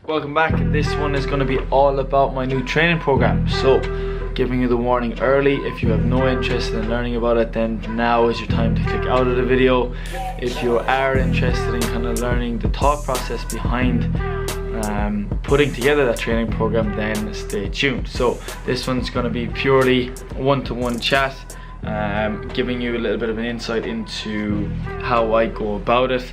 welcome back. This one is going to be all about my new training program. So giving you the warning early, if you have no interest in learning about it, then now is your time to click out of the video. If you are interested in kind of learning the thought process behind putting together that training program, then stay tuned. So this one's going to be purely one-to-one chat, giving you a little bit of an insight into how I go about it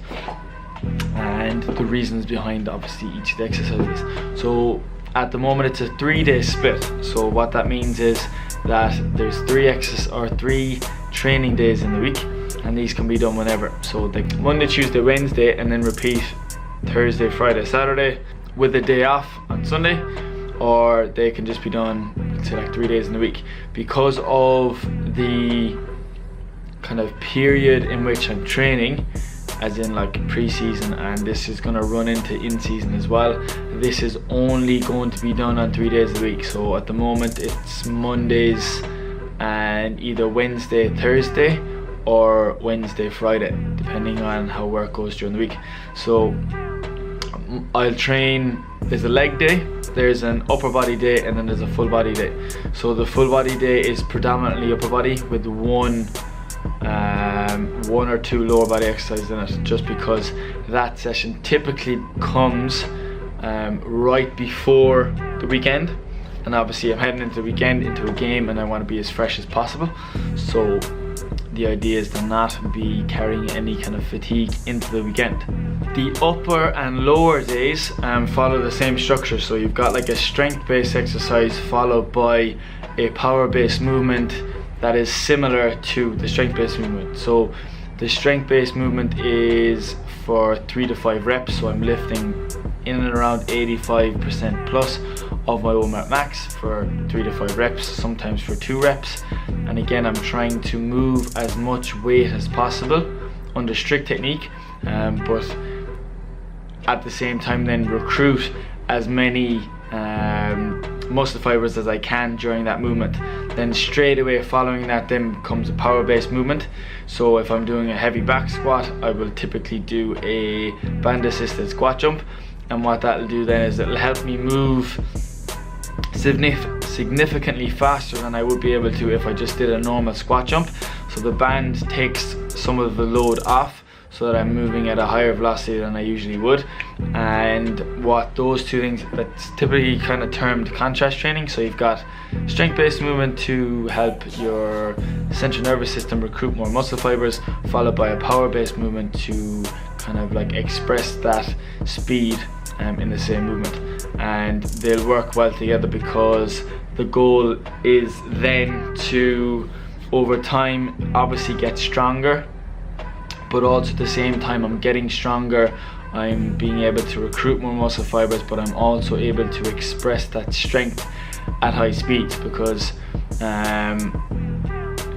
and the reasons behind obviously each of the exercises. So at the moment it's a 3-day split. So what that means is that there's three training days in the week, and these can be done whenever. So like Monday, Tuesday, Wednesday, and then repeat Thursday, Friday, Saturday, with a day off on Sunday, or they can just be done, say, like 3 days in the week. Because of the kind of period in which I'm training, as in like pre-season, and this is going to run into in-season as well, this is only going to be done on 3 days a week. So at the moment it's Mondays and either Wednesday, Thursday, or Wednesday, Friday, depending on how work goes during the week. So I'll train, there's a leg day, there's an upper body day, and then there's a full body day. So the full body day is predominantly upper body with one or two lower body exercises in it, just because that session typically comes right before the weekend, and obviously I'm heading into the weekend, into a game, and I want to be as fresh as possible. So the idea is to not be carrying any kind of fatigue into the weekend. The upper and lower days follow the same structure. So you've got like a strength based exercise followed by a power based movement that is similar to the strength based movement. So the strength based movement is for 3 to 5 reps, so I'm lifting in and around 85% plus of my OMAT max for 3 to 5 reps, sometimes for 2 reps. And again, I'm trying to move as much weight as possible under strict technique, but at the same time then recruit as many muscle fibers as I can during that movement. Then straight away following that then comes a power based movement. So if I'm doing a heavy back squat, I will typically do a band assisted squat jump, and what that'll do then is it'll help me move significantly faster than I would be able to if I just did a normal squat jump. So the band takes some of the load off, so that I'm moving at a higher velocity than I usually would. And what those two things, that's typically kind of termed contrast training. So you've got strength based movement to help your central nervous system recruit more muscle fibers, followed by a power based movement to kind of like express that speed in the same movement. And they'll work well together because the goal is then to, over time, obviously get stronger, but also at the same time I'm getting stronger, I'm being able to recruit more muscle fibers, but I'm also able to express that strength at high speeds, because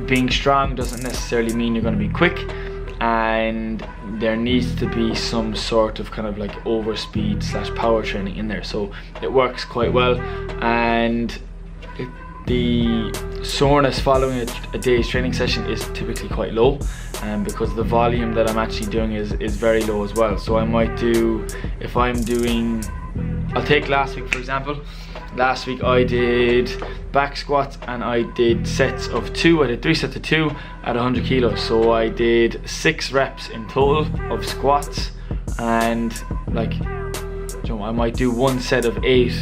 being strong doesn't necessarily mean you're going to be quick, and there needs to be some sort of kind of like overspeed / power training in there. So it works quite well, and the soreness following a day's training session is typically quite low, because the volume that I'm actually doing is very low as well. So I might do, if I'm doing, I'll take last week for example. Last week I did back squats and I did sets of 2. I did 3 sets of 2 at 100 kilos. So I did 6 reps in total of squats, and like, you know, I might do 1 set of 8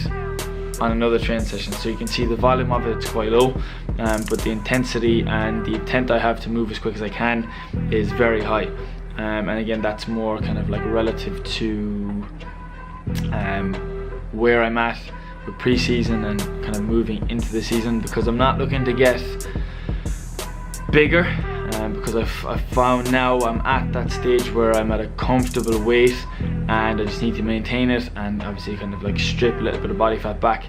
on another training session. So you can see the volume of it's quite low, but the intensity and the intent I have to move as quick as I can is very high. And again, that's more kind of like relative to where I'm at with pre-season and kind of moving into the season, because I'm not looking to get bigger, because I've found now I'm at that stage where I'm at a comfortable weight and I just need to maintain it, and obviously kind of like strip a little bit of body fat back,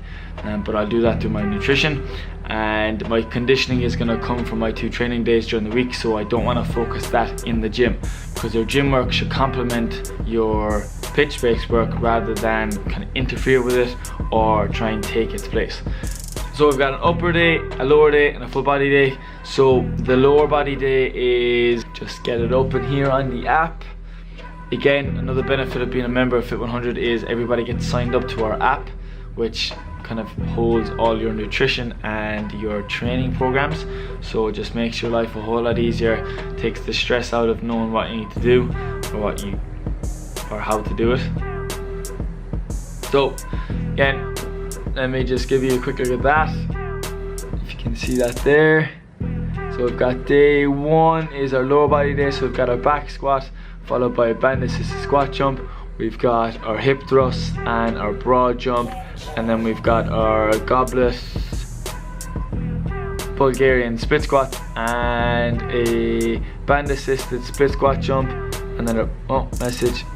but I'll do that through my nutrition, and my conditioning is going to come from my 2 training days during the week. So I don't want to focus that in the gym, because your gym work should complement your pitch-based work rather than kind of interfere with it or try and take its place. So we've got an upper day, a lower day, and a full body day. So the lower body day is, just get it open here on the app, Again, another benefit of being a member of Fit 100 is everybody gets signed up to our app, which kind of holds all your nutrition and your training programs. So it just makes your life a whole lot easier, takes the stress out of knowing what you need to do or how to do it. So again, let me just give you a quick look at that. If you can see that there. So we've got day 1 is our lower body day. So we've got our back squat followed by a band assisted squat jump. We've got our hip thrust and our broad jump, and then we've got our goblet Bulgarian split squat and a band assisted split squat jump, and then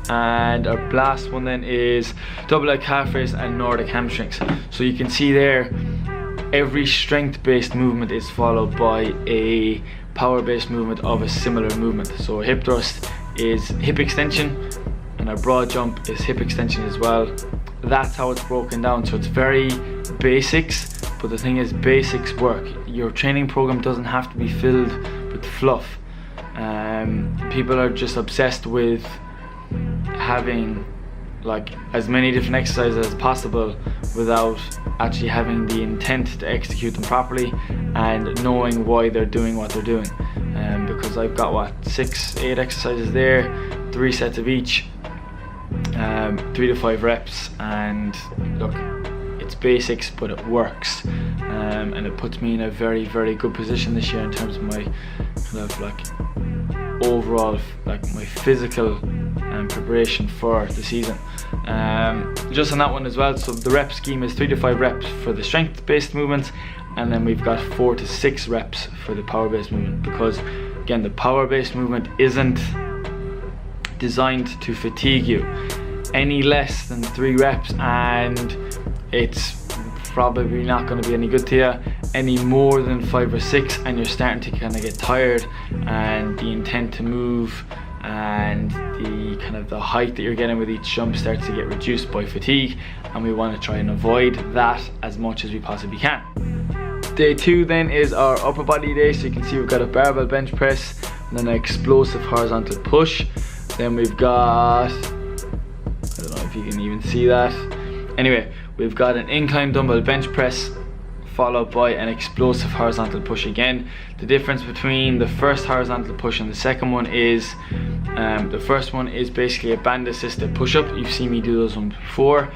and our last one then is double leg calf raise and Nordic hamstrings. So you can see there, every strength based movement is followed by a power based movement of a similar movement. So hip thrust is hip extension and our broad jump is hip extension as well. That's how it's broken down. So it's very basics, but the thing is, basics work. Your training program doesn't have to be filled with fluff. People are just obsessed with having like as many different exercises as possible without actually having the intent to execute them properly and knowing why they're doing what they're doing. Because I've got 6-8 exercises there, 3 sets of each, 3 to 5 reps, and look, it's basics but it works, and it puts me in a very good position this year in terms of my kind of like overall like my physical preparation for the season. Just on that one as well, so the rep scheme is 3 to 5 reps for the strength based movements, and then we've got 4 to 6 reps for the power based movement, because again, the power based movement isn't designed to fatigue you. Any less than 3 reps and it's probably not going to be any good to you. Any more than 5 or 6 and you're starting to kind of get tired, and the intent to move and the kind of the height that you're getting with each jump starts to get reduced by fatigue, and we want to try and avoid that as much as we possibly can. Day 2 then is our upper body day. So you can see we've got a barbell bench press and then an explosive horizontal push. Then we've got, I don't know if you can even see that. Anyway, we've got an incline dumbbell bench press followed by an explosive horizontal push again. The difference between the first horizontal push and the second one is the first one is basically a band assisted push-up. You've seen me do those ones before,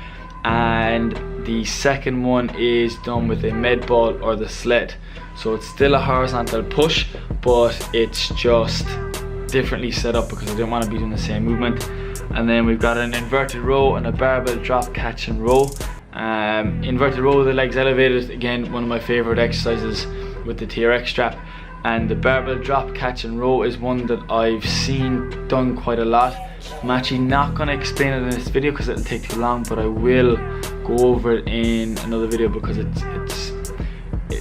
and the second one is done with a med ball or the sled. So it's still a horizontal push, but it's just differently set up because I didn't want to be doing the same movement. And then we've got an inverted row and a barbell drop, catch and row. Inverted row with the legs elevated, again one of my favorite exercises with the TRX strap. And the barbell drop, catch and row is one that I've seen done quite a lot. I'm actually not going to explain it in this video because it'll take too long, but I will go over it in another video because it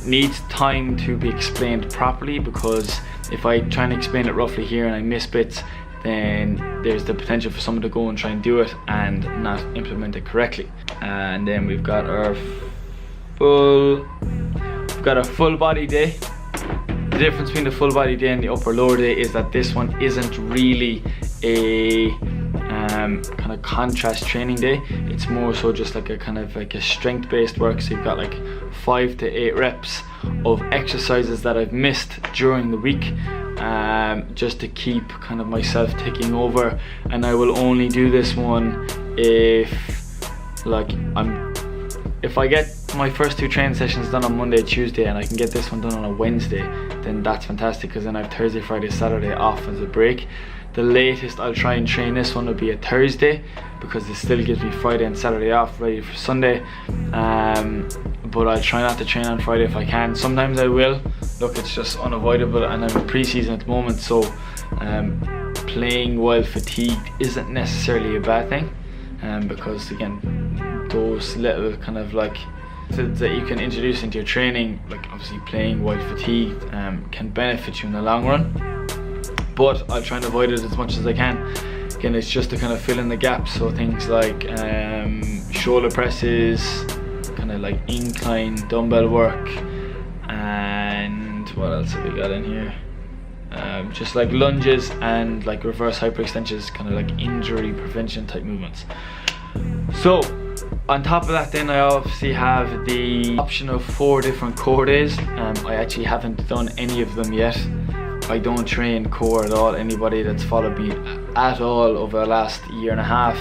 needs time to be explained properly, because if I try and explain it roughly here and I miss bits, then there's the potential for someone to go and try and do it and not implement it correctly. And then we've got our full body day. The difference between the full body day and the upper lower day is that this one isn't really a kind of contrast training day. It's more so just like a kind of like a strength based work. So you've got like 5 to 8 reps of exercises that I've missed during the week, just to keep kind of myself ticking over. And I will only do this one if I get my first 2 training sessions done on Monday, Tuesday, and I can get this one done on a Wednesday, then that's fantastic, because then I have Thursday, Friday, Saturday off as a break. The latest I'll try and train this one will be a Thursday, because it still gives me Friday and Saturday off ready for Sunday. But I'll try not to train on Friday if I can. Sometimes I will. Look, it's just unavoidable, and I'm in pre-season at the moment, so playing while fatigued isn't necessarily a bad thing, because again, those little kind of like that you can introduce into your training, like obviously playing while fatigued, can benefit you in the long run. But I'll try and avoid it as much as I can. Again, it's just to kind of fill in the gaps. So things like shoulder presses, kind of like incline dumbbell work, and what else have we got in here? just like lunges and like reverse hyperextensions, kind of like injury prevention type movements. So on top of that, then I obviously have the option of 4 different core days. I actually haven't done any of them yet. I don't train core at all. Anybody that's followed me at all over the last year and a half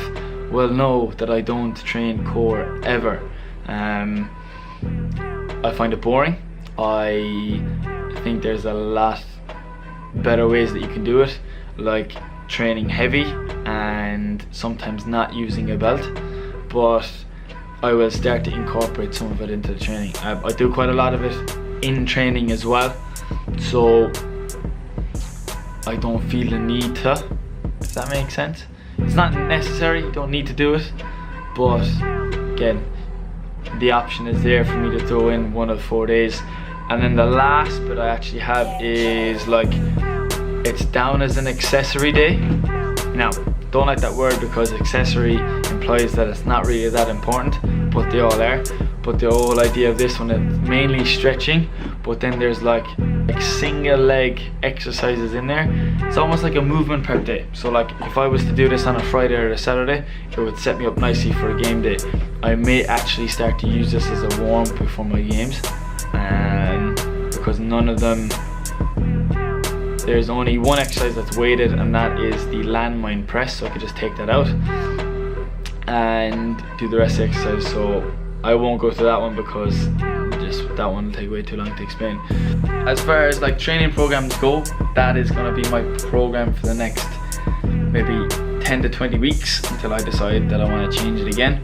will know that I don't train core ever. I find it boring. I think there's a lot better ways that you can do it, like training heavy and sometimes not using a belt, but I will start to incorporate some of it into the training. I do quite a lot of it in training as well, so I don't feel the need to, if that makes sense. It's not necessary, you don't need to do it, but again, the option is there for me to throw in 1 of 4 days. And then the last bit I actually have is like, it's down as an accessory day. Now, don't like that word because accessory implies that it's not really that important, but they all are. But the whole idea of this one is mainly stretching, but then there's like single leg exercises in there. It's almost like a movement prep day. So like if I was to do this on a Friday or a Saturday, it would set me up nicely for a game day. I may actually start to use this as a warm-up before my games, because none of them, there's only one exercise that's weighted, and that is the landmine press, so I could just take that out and do the rest of the exercise. So I won't go through that one because just that one will take way too long to explain. As far as like training programs go, that is going to be my program for the next maybe 10 to 20 weeks until I decide that I want to change it again.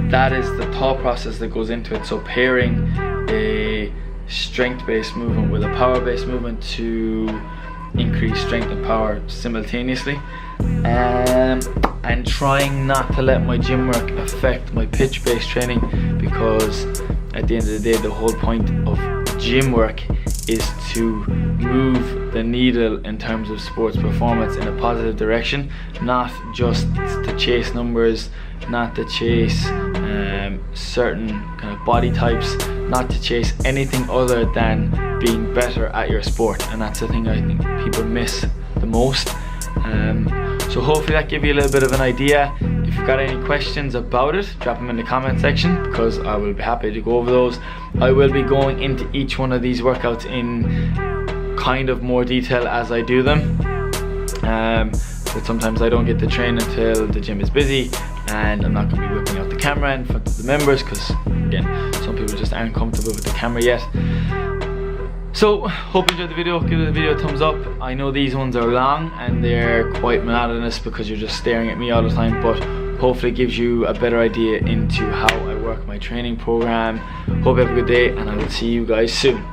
That is the thought process that goes into it. So pairing a strength-based movement with a power-based movement to increase strength and power simultaneously, and trying not to let my gym work affect my pitch-based training, because at the end of the day, the whole point of gym work is to move the needle in terms of sports performance in a positive direction, not just to chase numbers, not to chase certain kind of body types, not to chase anything other than being better at your sport. And that's the thing I think people miss the most. So hopefully that gave you a little bit of an idea. If you've got any questions about it, drop them in the comment section, because I will be happy to go over those. I will be going into each one of these workouts in kind of more detail as I do them, but sometimes I don't get to train until the gym is busy, and I'm not going to be whipping out the camera in front of the members because, again, some people just aren't comfortable with the camera yet. So, hope you enjoyed the video. Give the video a thumbs up. I know these ones are long and they're quite monotonous because you're just staring at me all the time, but hopefully it gives you a better idea into how I work my training program. Hope you have a good day, and I will see you guys soon.